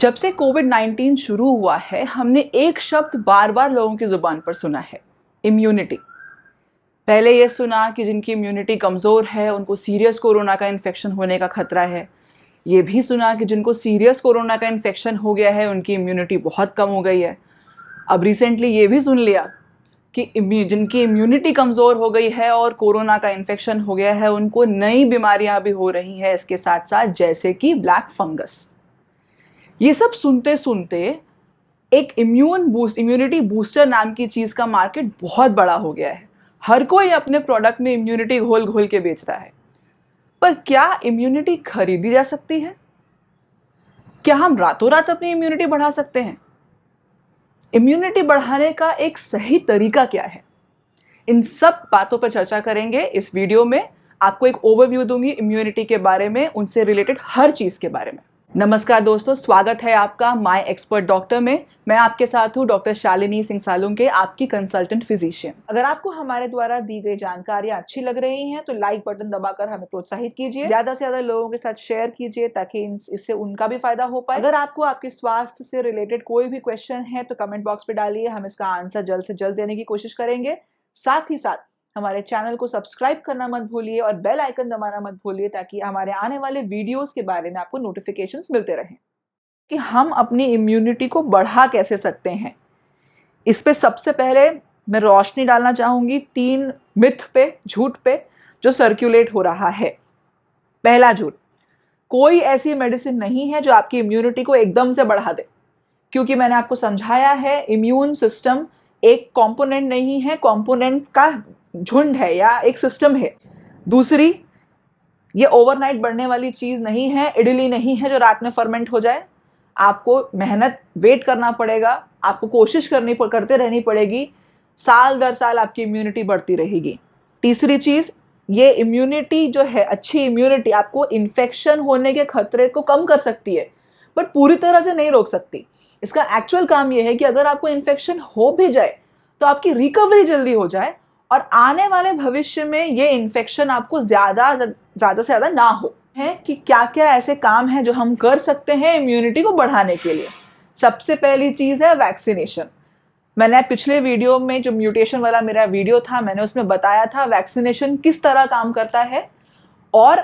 जब से कोविड-19 शुरू हुआ है, हमने एक शब्द बार बार लोगों की ज़ुबान पर सुना है, इम्यूनिटी। पहले ये सुना कि जिनकी इम्यूनिटी कमज़ोर है उनको सीरियस कोरोना का इन्फेक्शन होने का खतरा है। ये भी सुना कि जिनको सीरियस कोरोना का इन्फेक्शन हो गया है उनकी इम्यूनिटी बहुत कम हो गई है। अब रिसेंटली ये भी सुन लिया कि जिनकी इम्यूनिटी कमज़ोर हो गई है और कोरोना का इन्फेक्शन हो गया है उनको नई बीमारियां भी हो रही हैं इसके साथ साथ, जैसे कि ब्लैक फंगस। ये सब सुनते सुनते एक इम्यूनिटी बूस्टर नाम की चीज़ का मार्केट बहुत बड़ा हो गया है। हर कोई अपने प्रोडक्ट में इम्यूनिटी घोल घोल के बेच रहा है। पर क्या इम्यूनिटी खरीदी जा सकती है? क्या हम रातों रात अपनी इम्यूनिटी बढ़ा सकते हैं? इम्यूनिटी बढ़ाने का एक सही तरीका क्या है? इन सब बातों पर चर्चा करेंगे इस वीडियो में। आपको एक ओवरव्यू दूंगी इम्यूनिटी के बारे में, उनसे रिलेटेड हर चीज़ के बारे में। नमस्कार दोस्तों, स्वागत है आपका माय एक्सपर्ट डॉक्टर में। मैं आपके साथ हूँ डॉक्टर शालिनी सिंह सालुंके, आपकी कंसल्टेंट फिजिशियन। अगर आपको हमारे द्वारा दी गई जानकारियाँ अच्छी लग रही हैं तो लाइक बटन दबाकर हमें प्रोत्साहित कीजिए, ज्यादा से ज्यादा लोगों के साथ शेयर कीजिए ताकि इससे उनका भी फायदा हो पाए। अगर आपको आपके स्वास्थ्य से रिलेटेड कोई भी क्वेश्चन है तो कमेंट बॉक्स में डालिए, हम इसका आंसर जल्द से जल्द देने की कोशिश करेंगे। साथ ही साथ हमारे चैनल को सब्सक्राइब करना मत भूलिए और बेल आइकन दबाना मत भूलिए ताकि हमारे आने वाले वीडियोस के बारे में आपको नोटिफिकेशंस मिलते रहें। कि हम अपनी इम्यूनिटी को बढ़ा कैसे सकते हैं, इस पे सबसे पहले मैं रोशनी डालना चाहूंगी 3 मिथ पे, झूठ पे जो सर्कुलेट हो रहा है। पहला झूठ, कोई ऐसी मेडिसिन नहीं है जो आपकी इम्यूनिटी को एकदम से बढ़ा दे। क्योंकि मैंने आपको समझाया है, इम्यून सिस्टम एक कंपोनेंट नहीं है, कंपोनेंट का झुंड है या एक सिस्टम है। दूसरी, ये ओवरनाइट बढ़ने वाली चीज नहीं है, इडली नहीं है जो रात में फर्मेंट हो जाए। आपको मेहनत वेट करना पड़ेगा, आपको कोशिश करते रहनी पड़ेगी, साल दर साल आपकी इम्यूनिटी बढ़ती रहेगी। तीसरी चीज, ये इम्यूनिटी जो है, अच्छी इम्यूनिटी आपको इन्फेक्शन होने के खतरे को कम कर सकती है बट पूरी तरह से नहीं रोक सकती। इसका एक्चुअल काम यह है कि अगर आपको इन्फेक्शन हो भी जाए तो आपकी रिकवरी जल्दी हो जाए और आने वाले भविष्य में ये इन्फेक्शन आपको ज्यादा से ज्यादा ना हो। है कि क्या क्या ऐसे काम हैं जो हम कर सकते हैं इम्यूनिटी को बढ़ाने के लिए। सबसे पहली चीज है वैक्सीनेशन। मैंने पिछले वीडियो में जो म्यूटेशन वाला मेरा वीडियो था, मैंने उसमें बताया था वैक्सीनेशन किस तरह काम करता है और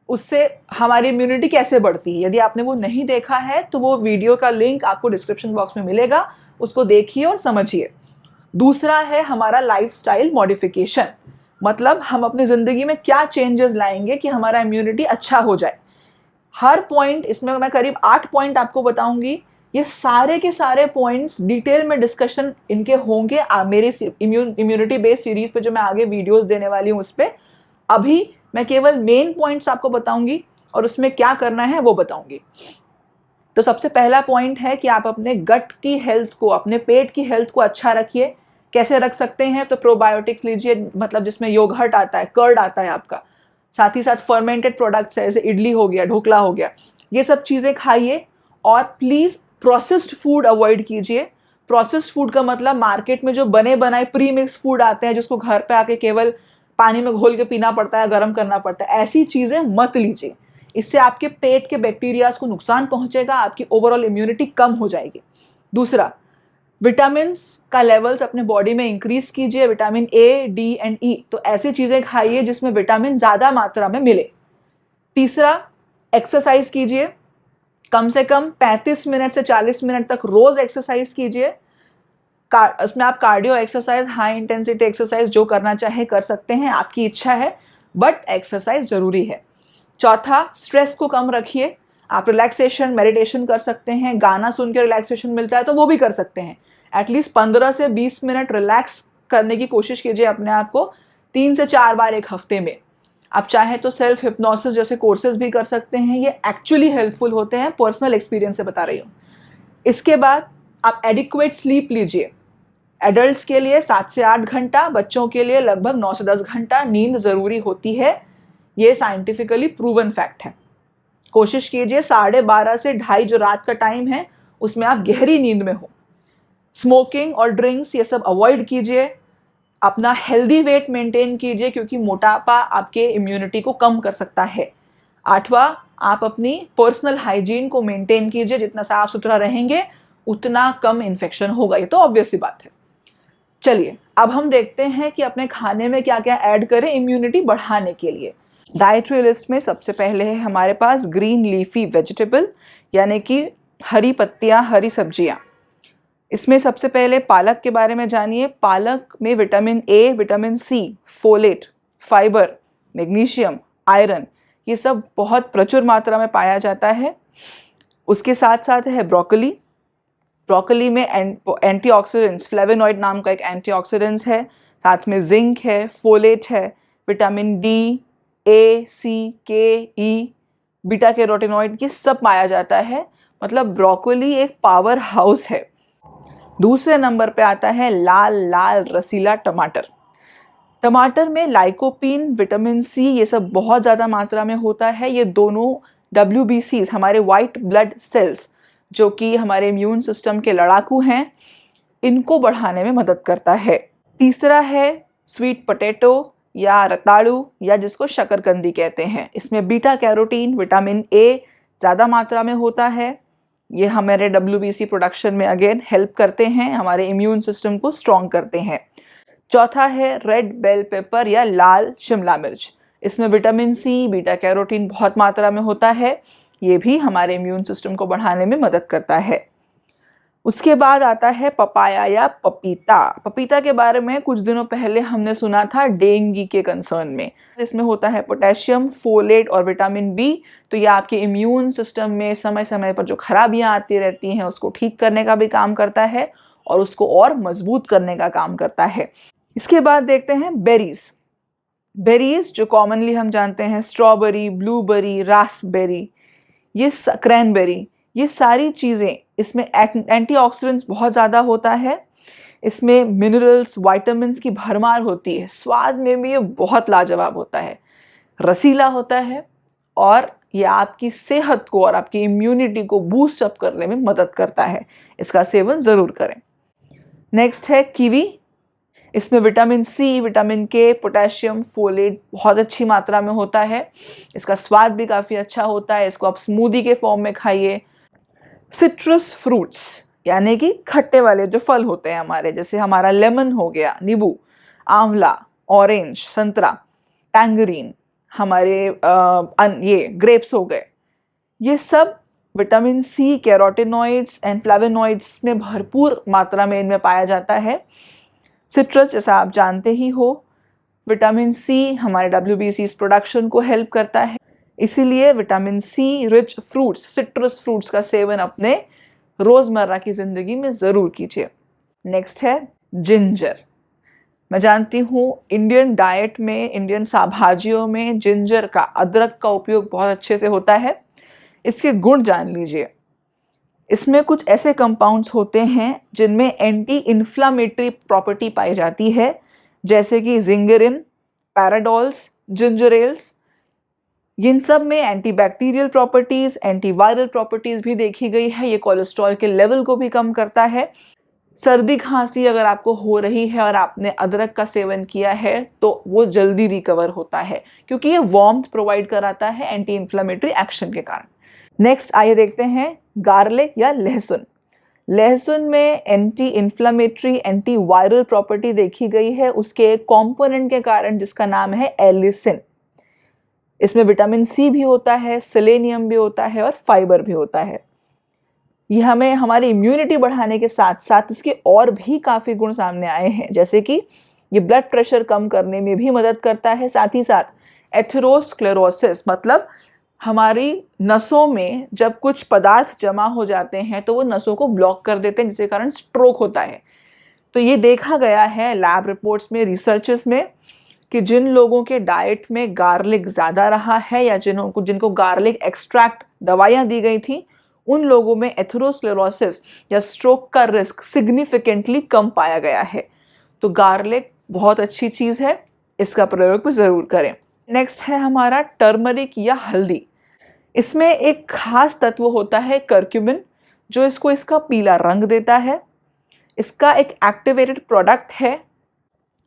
उससे हमारी इम्यूनिटी कैसे बढ़ती है। यदि आपने वो नहीं देखा है तो वो वीडियो का लिंक आपको डिस्क्रिप्शन बॉक्स में मिलेगा, उसको देखिए और समझिए। दूसरा है हमारा लाइफस्टाइल मॉडिफिकेशन, मतलब हम अपनी जिंदगी में क्या चेंजेस लाएंगे कि हमारा इम्यूनिटी अच्छा हो जाए। हर पॉइंट, इसमें मैं करीब 8 पॉइंट आपको बताऊंगी। ये सारे के सारे पॉइंट्स डिटेल में डिस्कशन इनके होंगे मेरे इम्यूनिटी बेस्ड सीरीज पे जो मैं आगे वीडियोस देने वाली हूँ उस पर। अभी मैं केवल मेन पॉइंट्स आपको बताऊंगी और उसमें क्या करना है वो बताऊंगी। तो सबसे पहला पॉइंट है कि आप अपने गट की हेल्थ को, अपने पेट की हेल्थ को अच्छा रखिए। कैसे रख सकते हैं? तो प्रोबायोटिक्स लीजिए, मतलब जिसमें योगर्ट आता है, कर्ड आता है आपका, साथ ही साथ फर्मेंटेड प्रोडक्ट्स है, जैसे इडली हो गया, ढोकला हो गया, ये सब चीज़ें खाइए। और प्लीज़ प्रोसेस्ड फूड अवॉइड कीजिए। प्रोसेस्ड फूड का मतलब मार्केट में जो बने बनाए प्री मिक्स फूड आते हैं जिसको घर पे आके केवल पानी में घोल के पीना पड़ता है, गर्म करना पड़ता है, ऐसी चीज़ें मत लीजिए। इससे आपके पेट के बैक्टीरियाज को नुकसान पहुंचेगा, आपकी ओवरऑल इम्यूनिटी कम हो जाएगी। दूसरा, विटामिन का लेवल्स अपने बॉडी में इंक्रीज कीजिए, विटामिन ए, डी एंड ई। तो ऐसी चीजें खाइए जिसमें विटामिन ज्यादा मात्रा में मिले। तीसरा, एक्सरसाइज कीजिए, कम से कम 35 मिनट से 40 मिनट तक रोज एक्सरसाइज कीजिए। उसमें आप cardio exercise, high intensity exercise जो करना चाहे कर सकते हैं, आपकी इच्छा है, बट एक्सरसाइज जरूरी है। चौथा, स्ट्रेस को कम रखिए। आप रिलैक्सेशन, मेडिटेशन कर सकते हैं, गाना सुन के रिलैक्सेशन मिलता है तो वो भी कर सकते हैं। एटलीस्ट 15 से 20 मिनट रिलैक्स करने की कोशिश कीजिए अपने आप को 3 से 4 बार एक हफ्ते में। आप चाहे तो सेल्फ हिप्नोसिस जैसे कोर्सेज भी कर सकते हैं, ये एक्चुअली हेल्पफुल होते हैं, पर्सनल एक्सपीरियंस से बता रही हूँ। इसके बाद आप एडिक्वेट स्लीप लीजिए। एडल्ट्स के लिए 7 से 8 घंटा, बच्चों के लिए लगभग 9 से 10 घंटा नींद जरूरी होती है। ये साइंटिफिकली प्रूवन फैक्ट है। कोशिश कीजिए 12:30 से 2:30 जो रात का टाइम है उसमें आप गहरी नींद में हो। स्मोकिंग और ड्रिंक्स ये सब अवॉइड कीजिए। अपना हेल्दी वेट मेंटेन कीजिए क्योंकि मोटापा आपके इम्यूनिटी को कम कर सकता है। 8वां, आप अपनी पर्सनल हाइजीन को मेंटेन कीजिए, जितना साफ सुथरा रहेंगे उतना कम इन्फेक्शन होगा, ये तो ऑब्वियस सी बात है। चलिए अब हम देखते हैं कि अपने खाने में क्या क्या ऐड करें इम्यूनिटी बढ़ाने के लिए। डाइटरी लिस्ट में सबसे पहले है हमारे पास ग्रीन लीफी वेजिटेबल, यानी कि हरी पत्तियां, हरी सब्जियां। इसमें सबसे पहले पालक के बारे में जानिए। पालक में vitamin A, vitamin C, folate, fibre, magnesium, iron, ये सब बहुत प्रचुर मात्रा में पाया जाता है। उसके साथ साथ है ब्रोकली। ब्रोकली में एंटीऑक्सीडेंट्स, फ्लेवोनॉइड नाम का एक एंटीऑक्सीडेंट्स है, साथ में जिंक है, फोलेट है, विटामिन डी, ए, सी, के, ई, बीटा कैरोटीनॉइड, ये सब पाया जाता है। मतलब ब्रोकली एक पावर हाउस है। दूसरे नंबर पे आता है लाल लाल रसीला टमाटर। टमाटर में लाइकोपीन, विटामिन सी, ये सब बहुत ज़्यादा मात्रा में होता है। ये दोनों WBCs, हमारे वाइट ब्लड सेल्स, जो कि हमारे इम्यून सिस्टम के लड़ाकू हैं, इनको बढ़ाने में मदद करता है। तीसरा है स्वीट पोटैटो या रताड़ू, या जिसको शकरकंदी कहते हैं। इसमें बीटा कैरोटीन, विटामिन ए ज़्यादा मात्रा में होता है। ये हमारे WBC प्रोडक्शन में अगेन हेल्प करते हैं, हमारे इम्यून सिस्टम को स्ट्रॉन्ग करते हैं। चौथा है रेड बेल पेपर या लाल शिमला मिर्च। इसमें विटामिन सी, बीटा कैरोटीन बहुत मात्रा में होता है। ये भी हमारे इम्यून सिस्टम को बढ़ाने में मदद करता है। उसके बाद आता है पपाया या पपीता। पपीता के बारे में कुछ दिनों पहले हमने सुना था डेंगू के कंसर्न में। इसमें होता है पोटेशियम, फोलेट और विटामिन बी। तो ये आपके इम्यून सिस्टम में समय समय पर जो खराबियां आती रहती हैं उसको ठीक करने का भी काम करता है और उसको और मजबूत करने का काम करता है। इसके बाद देखते हैं बेरीज। बेरीज जो कॉमनली हम जानते हैं स्ट्रॉबेरी, ब्लूबेरी, रास्पबेरी, ये क्रैनबेरी, ये सारी चीज़ें, इसमें एंटीऑक्सीडेंट्स बहुत ज़्यादा होता है। इसमें मिनरल्स, विटामिन्स की भरमार होती है। स्वाद में भी ये बहुत लाजवाब होता है, रसीला होता है और ये आपकी सेहत को और आपकी इम्यूनिटी को बूस्ट अप करने में मदद करता है। इसका सेवन ज़रूर करें। नेक्स्ट है कीवी। इसमें विटामिन सी, विटामिन के, पोटेशियम, फोलेट बहुत अच्छी मात्रा में होता है। इसका स्वाद भी काफ़ी अच्छा होता है। इसको आप स्मूदी के फॉर्म में खाइए। सिट्रस फ्रूट्स, यानी कि खट्टे वाले जो फल होते हैं हमारे, जैसे हमारा लेमन हो गया, नींबू, आंवला, ऑरेंज, संतरा, टैंगरीन, हमारे ये ग्रेप्स हो गए, ये सब vitamin C, carotenoids and flavonoids में भरपूर मात्रा में इनमें पाया जाता है। सिट्रस, जैसा आप जानते ही हो, विटामिन सी हमारे WBC प्रोडक्शन को हेल्प करता है। इसीलिए vitamin C rich fruits, citrus fruits का सेवन अपने रोज़मर्रा की ज़िंदगी में ज़रूर कीजिए। नेक्स्ट है जिंजर। मैं जानती हूँ इंडियन डाइट में, इंडियन भाजियों में जिंजर का, अदरक का उपयोग बहुत अच्छे से होता है। इसके गुण जान लीजिए। इसमें कुछ ऐसे कंपाउंड्स होते हैं जिनमें एंटी इन्फ्लामेटरी प्रॉपर्टी पाई जाती है, जैसे कि जिंगरिन, पैराडॉल्स, जिंजरेल्स। इन सब में एंटीबैक्टीरियल प्रॉपर्टीज़, एंटीवायरल प्रॉपर्टीज़ भी देखी गई है। ये कोलेस्ट्रॉल के लेवल को भी कम करता है। सर्दी खांसी अगर आपको हो रही है और आपने अदरक का सेवन किया है तो वो जल्दी रिकवर होता है, क्योंकि ये वार्मथ प्रोवाइड कराता है एंटी इन्फ्लामेटरी एक्शन के कारण। नेक्स्ट आइए देखते हैं गार्लिक या लहसुन। लहसुन में anti inflammatory, anti viral property देखी गई है उसके एक कॉम्पोनेंट के कारण, जिसका नाम है एलिसिन। इसमें विटामिन सी भी होता है, सेलेनियम भी होता है और फाइबर भी होता है। ये हमें हमारी इम्यूनिटी बढ़ाने के साथ साथ इसके और भी काफ़ी गुण सामने आए हैं, जैसे कि ये ब्लड प्रेशर कम करने में भी मदद करता है। साथ ही साथ एथेरोस्क्लेरोसिस, मतलब हमारी नसों में जब कुछ पदार्थ जमा हो जाते हैं तो वो नसों को ब्लॉक कर देते हैं, जिसके कारण स्ट्रोक होता है। तो ये देखा गया है लैब रिपोर्ट्स में, रिसर्चेस में, कि जिन लोगों के डाइट में गार्लिक ज़्यादा रहा है या जिनको गार्लिक एक्सट्रैक्ट दवाइयाँ दी गई थी, उन लोगों में एथेरोस्क्लेरोसिस या स्ट्रोक का रिस्क सिग्निफिकेंटली कम पाया गया है। तो गार्लिक बहुत अच्छी चीज़ है, इसका प्रयोग भी ज़रूर करें। नेक्स्ट है हमारा टर्मरिक या हल्दी। इसमें एक खास तत्व होता है कर्क्यूमिन, जो इसको इसका पीला रंग देता है। इसका एक एक्टिवेटेड प्रोडक्ट है।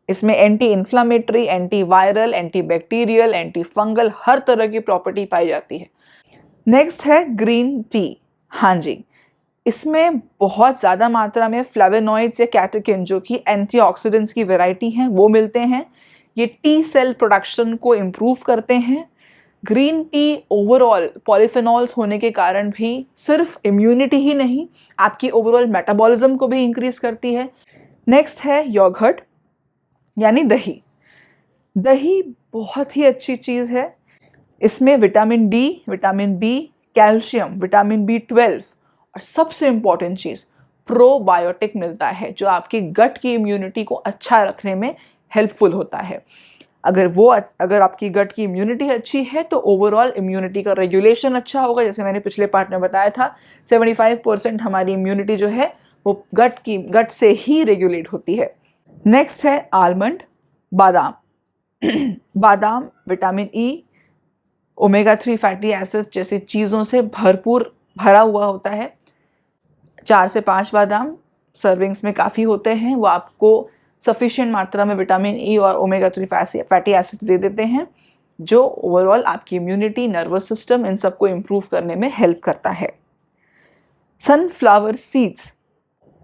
इसमें anti inflammatory, anti viral, anti bacterial, anti fungal हर तरह की प्रॉपर्टी पाई जाती है। नेक्स्ट है ग्रीन टी। हाँ जी, इसमें बहुत ज़्यादा मात्रा में फ्लेवोनॉइड्स या कैटेकिन जो कि एंटीऑक्सीडेंट्स की वैरायटी हैं वो मिलते हैं। ये टी सेल प्रोडक्शन को इम्प्रूव करते हैं। ग्रीन टी ओवरऑल पॉलीफेनॉल्स होने के कारण भी सिर्फ इम्यूनिटी ही नहीं, आपकी ओवरऑल मेटाबॉलिज्म को भी इंक्रीज करती है। नेक्स्ट है योगर्ट यानी दही। दही बहुत ही अच्छी चीज़ है। इसमें vitamin D, vitamin B, calcium, vitamin बी12 और सबसे इम्पॉर्टेंट चीज़ प्रोबायोटिक मिलता है जो आपकी गट की इम्यूनिटी को अच्छा रखने में हेल्पफुल होता है। अगर आपकी गट की इम्यूनिटी अच्छी है तो ओवरऑल इम्यूनिटी का रेगुलेशन अच्छा होगा। जैसे मैंने पिछले पार्ट में बताया था 75% हमारी इम्यूनिटी जो है वो गट से ही रेगुलेट होती है। नेक्स्ट है आलमंड, बादाम। बादाम vitamin E, omega 3 fatty acids जैसी चीज़ों से भरा हुआ होता है। 4 से 5 बादाम सर्विंग्स में काफ़ी होते हैं, वो आपको सफिशिएंट मात्रा में विटामिन ई और ओमेगा 3 फैटी एसिड्स दे देते हैं जो ओवरऑल आपकी इम्यूनिटी, नर्वस सिस्टम इन सबको इम्प्रूव करने में हेल्प करता है। Sunflower seeds.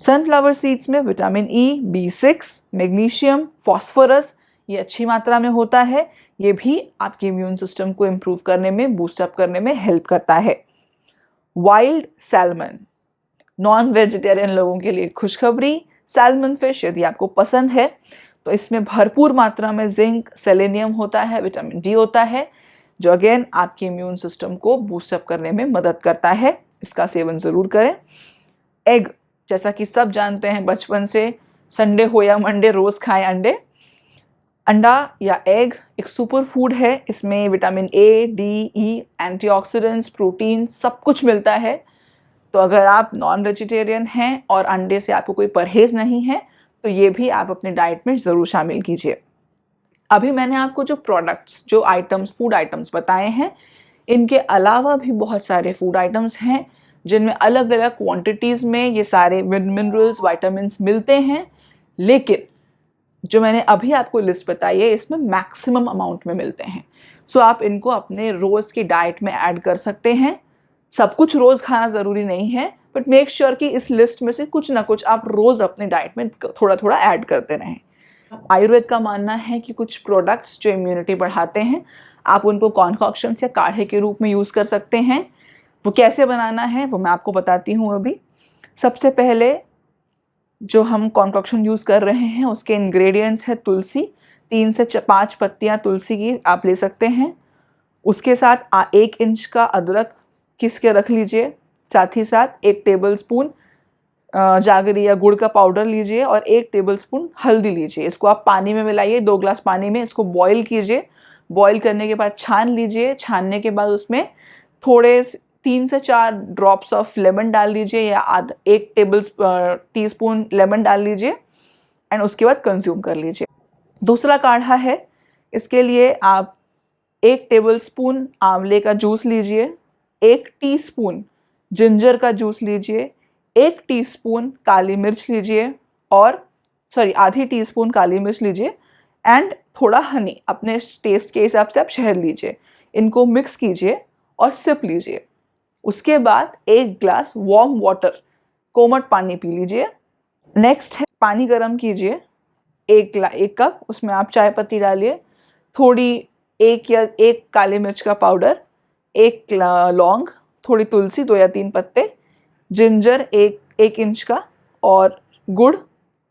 सनफ्लावर सीड्स में vitamin E, B6, magnesium, phosphorus ये अच्छी मात्रा में होता है। ये भी आपके इम्यून सिस्टम को इम्प्रूव करने में, बूस्टअप करने में हेल्प करता है। वाइल्ड सैल्मन, नॉन वेजिटेरियन लोगों के लिए खुशखबरी। सैल्मन फिश यदि आपको पसंद है तो इसमें भरपूर मात्रा में जिंक, सेलेनियम होता है, विटामिन डी होता है जो अगेन आपके इम्यून सिस्टम को बूस्टअप करने में मदद करता है। इसका सेवन ज़रूर करें। एग, जैसा कि सब जानते हैं बचपन से, संडे हो या मंडे रोज़ खाएं अंडे। अंडा या एग एक सुपर फूड है। इसमें vitamin A, D, E, antioxidants, protein सब कुछ मिलता है। तो अगर आप नॉन वेजिटेरियन हैं और अंडे से आपको कोई परहेज़ नहीं है तो ये भी आप अपने डाइट में ज़रूर शामिल कीजिए। अभी मैंने आपको जो प्रोडक्ट्स, जो आइटम्स, फूड आइटम्स बताए हैं, इनके अलावा भी बहुत सारे फूड आइटम्स हैं जिनमें अलग अलग क्वांटिटीज़ में ये सारे मिनरल्स, विटामिन्स मिलते हैं। लेकिन जो मैंने अभी आपको लिस्ट बताई है इसमें मैक्सिमम अमाउंट में मिलते हैं। सो आप इनको अपने रोज़ की डाइट में ऐड कर सकते हैं। सब कुछ रोज़ खाना ज़रूरी नहीं है, बट मेक श्योर कि इस लिस्ट में से कुछ ना कुछ आप रोज़ अपने डाइट में थोड़ा थोड़ा ऐड करते रहें। आयुर्वेद का मानना है कि कुछ प्रोडक्ट्स जो इम्यूनिटी बढ़ाते हैं आप उनको कॉन्कॉक्शंस या काढ़े के रूप में यूज़ कर सकते हैं। वो कैसे बनाना है वो मैं आपको बताती हूँ अभी। सबसे पहले जो हम कॉन्कॉक्शन यूज़ कर रहे हैं उसके इंग्रेडिएंट्स है तुलसी। 3 से 5 पत्तियाँ तुलसी की आप ले सकते हैं। उसके साथ 1 इंच का अदरक घिस के रख लीजिए। साथ ही साथ 1 टेबलस्पून जागरी या गुड़ का पाउडर लीजिए और 1 टेबलस्पून हल्दी लीजिए। इसको आप पानी में मिलाइए, 2 ग्लास पानी में इसको बॉईल कीजिए। बॉईल करने के बाद छान लीजिए। छानने के बाद उसमें थोड़े 3 से 4 ड्रॉप्स ऑफ लेमन डाल लीजिए या 1 टीस्पून लेमन डाल लीजिए एंड उसके बाद कंज्यूम कर लीजिए। दूसरा काढ़ा है, इसके लिए आप 1 टेबलस्पून आंवले का जूस लीजिए, 1 टीस्पून जिंजर का जूस लीजिए, 1 टीस्पून काली मिर्च लीजिए और आधी टीस्पून काली मिर्च लीजिए एंड थोड़ा हनी अपने टेस्ट के हिसाब से आप शहद लीजिए। इनको मिक्स कीजिए और सिप लीजिए। उसके बाद 1 ग्लास वार्म वाटर, कोमट पानी पी लीजिए। नेक्स्ट है पानी गर्म कीजिए, 1 कप, उसमें आप चाय पत्ती डालिए, थोड़ी 1 काली मिर्च का पाउडर, 1 लौंग, थोड़ी तुलसी 2 या 3 पत्ते, जिंजर 1 इंच का और गुड़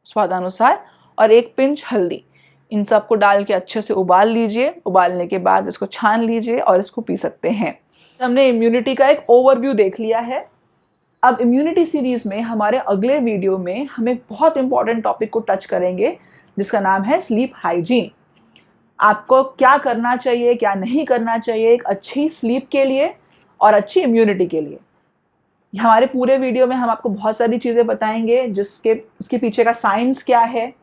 स्वादानुसार और 1 पिंच हल्दी। इन सबको डाल के अच्छे से उबाल लीजिए। उबालने के बाद इसको छान लीजिए और इसको पी सकते हैं। हमने इम्यूनिटी का एक ओवरव्यू देख लिया है। अब इम्यूनिटी सीरीज में हमारे अगले वीडियो में हम एक बहुत इंपॉर्टेंट टॉपिक को टच करेंगे जिसका नाम है स्लीप हाइजीन। आपको क्या करना चाहिए, क्या नहीं करना चाहिए एक अच्छी स्लीप के लिए और अच्छी इम्यूनिटी के लिए। हमारे पूरे वीडियो में हम आपको बहुत सारी चीज़ें बताएंगे इसके पीछे का साइंस क्या है,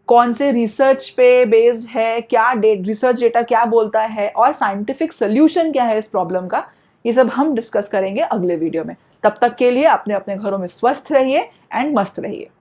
कौन से रिसर्च पे बेस्ड है, क्या रिसर्च डेटा क्या बोलता है और साइंटिफिक सोल्यूशन क्या है इस प्रॉब्लम का। ये सब हम डिस्कस करेंगे अगले वीडियो में। तब तक के लिए अपने अपने घरों में स्वस्थ रहिए एंड मस्त रहिए।